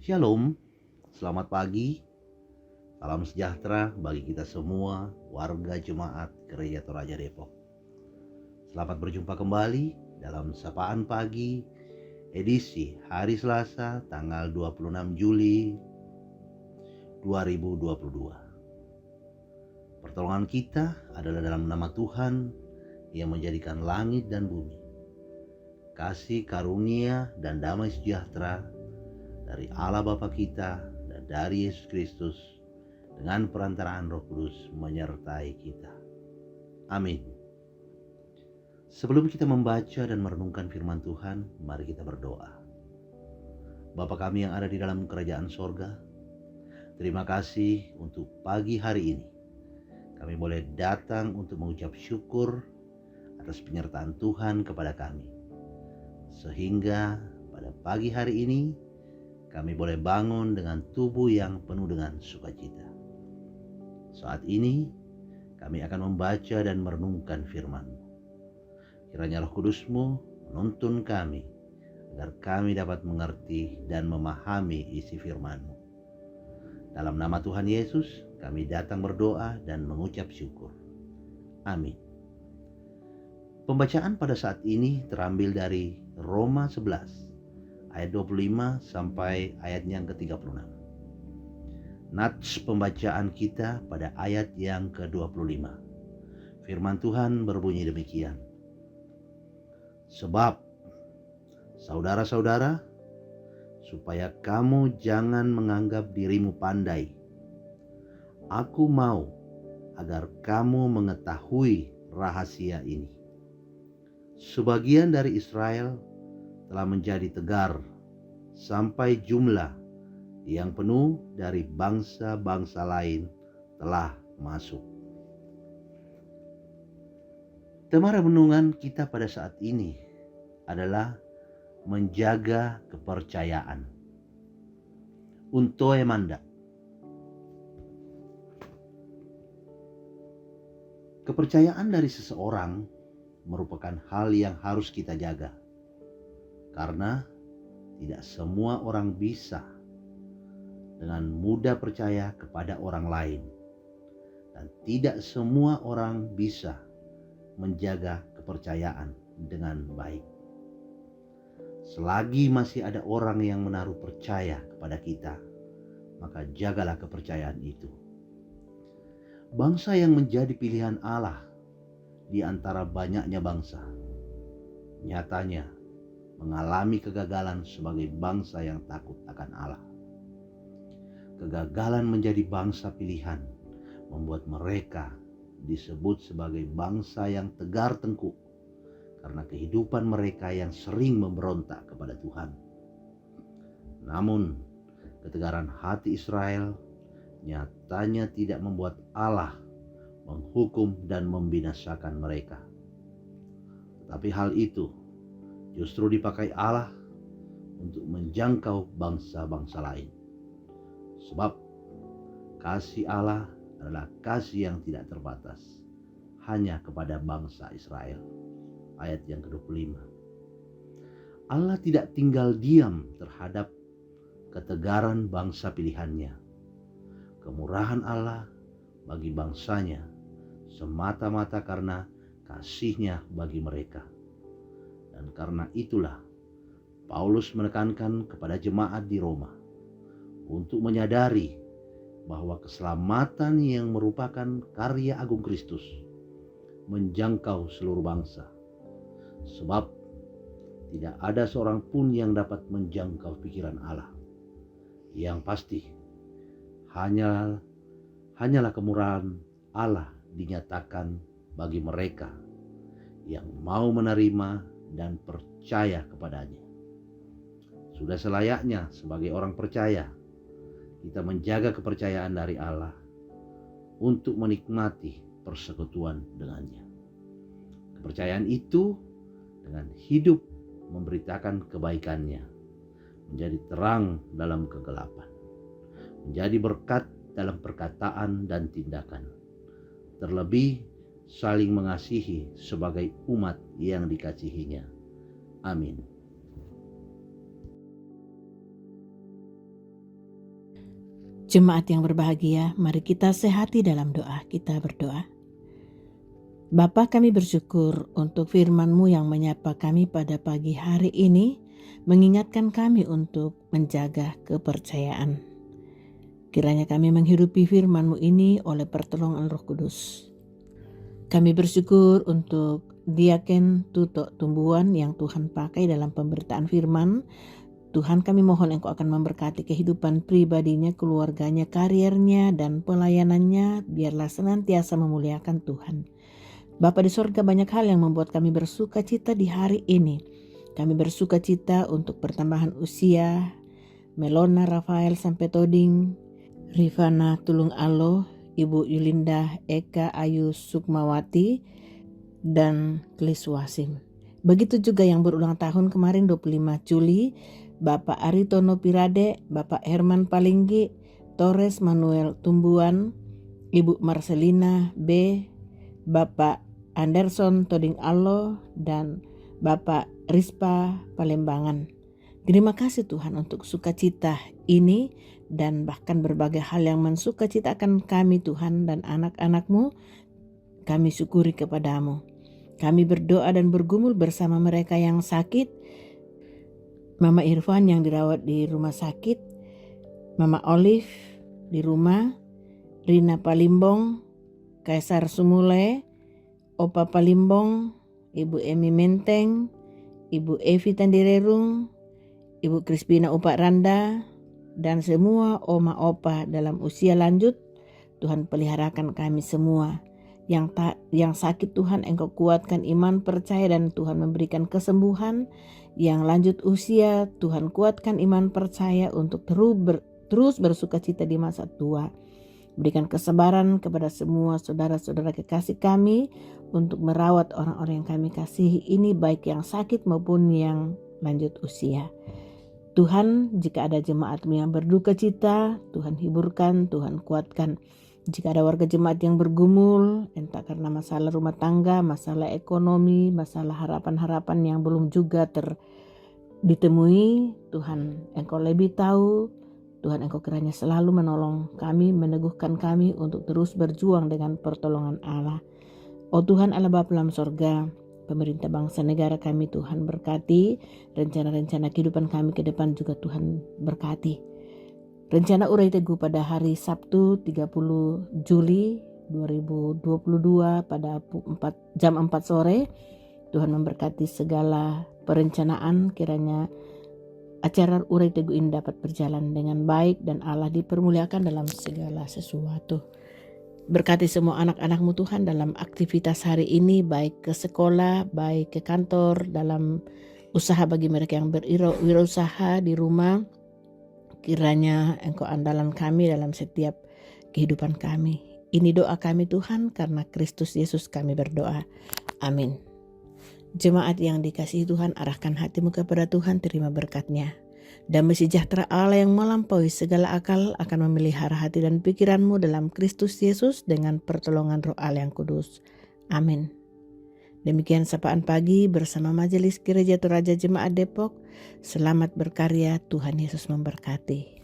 Shalom, selamat pagi, salam sejahtera bagi kita semua warga Jemaat Gereja Toraja Depok. Selamat berjumpa kembali dalam Sapaan Pagi edisi hari Selasa tanggal 26 Juli 2022. Pertolongan kita adalah dalam nama Tuhan yang menjadikan langit dan bumi. Kasih karunia dan damai sejahtera dari Allah Bapa kita dan dari Yesus Kristus dengan perantaraan Roh Kudus menyertai kita. Amin. Sebelum kita membaca dan merenungkan firman Tuhan, mari kita berdoa. Bapa kami yang ada di dalam kerajaan sorga, terima kasih untuk pagi hari ini. Kami boleh datang untuk mengucap syukur atas penyertaan Tuhan kepada kami. Sehingga pada pagi hari ini kami boleh bangun dengan tubuh yang penuh dengan sukacita. Saat ini kami akan membaca dan merenungkan firman-Mu. Kiranya Roh Kudus-Mu menuntun kami agar kami dapat mengerti dan memahami isi firman-Mu. Dalam nama Tuhan Yesus kami datang berdoa dan mengucap syukur. Amin. Pembacaan pada saat ini terambil dari Roma 11 ayat 25 sampai ayat yang ke-36. Nats pembacaan kita pada ayat yang ke-25. Firman Tuhan berbunyi demikian. Sebab, saudara-saudara, supaya kamu jangan menganggap dirimu pandai, aku mau agar kamu mengetahui rahasia ini. Sebagian dari Israel telah menjadi tegar sampai jumlah yang penuh dari bangsa-bangsa lain telah masuk. Tema renungan kita pada saat ini adalah menjaga kepercayaan. Untoe manda. Kepercayaan dari seseorang merupakan hal yang harus kita jaga. Karena tidak semua orang bisa dengan mudah percaya kepada orang lain. Dan tidak semua orang bisa menjaga kepercayaan dengan baik. Selagi masih ada orang yang menaruh percaya kepada kita, maka jagalah kepercayaan itu. Bangsa yang menjadi pilihan Allah di antara banyaknya bangsa, nyatanya mengalami kegagalan sebagai bangsa yang takut akan Allah. Kegagalan menjadi bangsa pilihan membuat mereka disebut sebagai bangsa yang tegar tengkuk karena kehidupan mereka yang sering memberontak kepada Tuhan. Namun, ketegaran hati Israel nyatanya tidak membuat Allah menghukum dan membinasakan mereka. Tetapi hal itu justru dipakai Allah untuk menjangkau bangsa-bangsa lain. Sebab kasih Allah adalah kasih yang tidak terbatas hanya kepada bangsa Israel. Ayat yang ke-25. Allah tidak tinggal diam terhadap ketegaran bangsa pilihannya. Kemurahan Allah bagi bangsanya semata-mata karena kasih-Nya bagi mereka. Dan karena itulah Paulus menekankan kepada jemaat di Roma untuk menyadari bahwa keselamatan yang merupakan karya agung Kristus menjangkau seluruh bangsa. Sebab tidak ada seorang pun yang dapat menjangkau pikiran Allah. Yang pasti hanyalah kemurahan Allah dinyatakan bagi mereka yang mau menerima dan percaya kepadanya. Sudah selayaknya sebagai orang percaya kita menjaga kepercayaan dari Allah untuk menikmati persekutuan dengannya. Kepercayaan itu dengan hidup memberitakan kebaikannya, menjadi terang dalam kegelapan, menjadi berkat dalam perkataan dan tindakan, terlebih saling mengasihi sebagai umat yang dikasihinya. Amin. Jemaat yang berbahagia, mari kita sehati dalam doa. Kita berdoa. Bapa, kami bersyukur untuk firman-Mu yang menyapa kami pada pagi hari ini, mengingatkan kami untuk menjaga kepercayaan. Kiranya kami menghidupi firman-Mu ini oleh pertolongan Roh Kudus. Kami bersyukur untuk Diaken Tuto Tumbuhan yang Tuhan pakai dalam pemberitaan firman. Tuhan, kami mohon Engkau akan memberkati kehidupan pribadinya, keluarganya, kariernya, dan pelayanannya. Biarlah senantiasa memuliakan Tuhan. Bapa di sorga, banyak hal yang membuat kami bersuka cita di hari ini. Kami bersuka cita untuk pertambahan usia Melona Rafael sampai Toding, Rifana Tulung Alo, Ibu Yulinda Eka Ayu Sukmawati, dan Klis Wasim. Begitu juga yang berulang tahun kemarin 25 Juli, Bapak Aritono Pirade, Bapak Herman Palinggi, Torres Manuel Tumbuan, Ibu Marcelina B, Bapak Anderson Toding Allo, dan Bapak Rispa Palembangan. Terima kasih Tuhan untuk sukacita ini dan bahkan berbagai hal yang mensukacitakan kami Tuhan dan anak-anak-Mu. Kami syukuri kepadamu. Kami berdoa dan bergumul bersama mereka yang sakit, Mama Irfan yang dirawat di rumah sakit, Mama Olive di rumah, Rina Palimbong, Kaisar Sumule, Opa Palimbong, Ibu Emi Menteng, Ibu Evi Tandirerung, Ibu Crispina Upak Randa, dan semua oma opa dalam usia lanjut. Tuhan peliharakan kami semua. Yang sakit Tuhan Engkau kuatkan iman percaya dan Tuhan memberikan kesembuhan. Yang lanjut usia Tuhan kuatkan iman percaya untuk terus bersuka cita di masa tua. Berikan kesabaran kepada semua saudara-saudara kekasih kami untuk merawat orang-orang yang kami kasihi ini, baik yang sakit maupun yang lanjut usia. Tuhan, jika ada jemaat-Mu yang berduka cita, Tuhan hiburkan, Tuhan kuatkan. Jika ada warga jemaat yang bergumul, entah karena masalah rumah tangga, masalah ekonomi, masalah harapan-harapan yang belum juga ditemui, Tuhan Engkau lebih tahu. Tuhan Engkau kiranya selalu menolong kami, meneguhkan kami untuk terus berjuang dengan pertolongan Allah. Oh Tuhan Allah Bapa dalam sorga, pemerintah bangsa negara kami Tuhan berkati, rencana-rencana kehidupan kami ke depan juga Tuhan berkati. Rencana Urai Teguh pada hari Sabtu 30 Juli 2022 pada jam 4 sore. Tuhan memberkati segala perencanaan, kiranya acara Urai Teguh ini dapat berjalan dengan baik dan Allah dipermuliakan dalam segala sesuatu. Berkati semua anak-anak-Mu Tuhan dalam aktivitas hari ini, baik ke sekolah, baik ke kantor, dalam usaha bagi mereka yang berwirausaha di rumah. Kiranya Engkau andalan kami dalam setiap kehidupan kami. Ini doa kami Tuhan, karena Kristus Yesus kami berdoa. Amin. Jemaat yang dikasihi Tuhan, arahkan hatimu kepada Tuhan, terima berkat-Nya. Damai sejahtera Allah yang melampaui segala akal akan memelihara hati dan pikiranmu dalam Kristus Yesus dengan pertolongan Roh Allah yang kudus. Amin. Demikian sapaan pagi bersama Majelis Gereja Toraja Jemaat Depok. Selamat berkarya, Tuhan Yesus memberkati.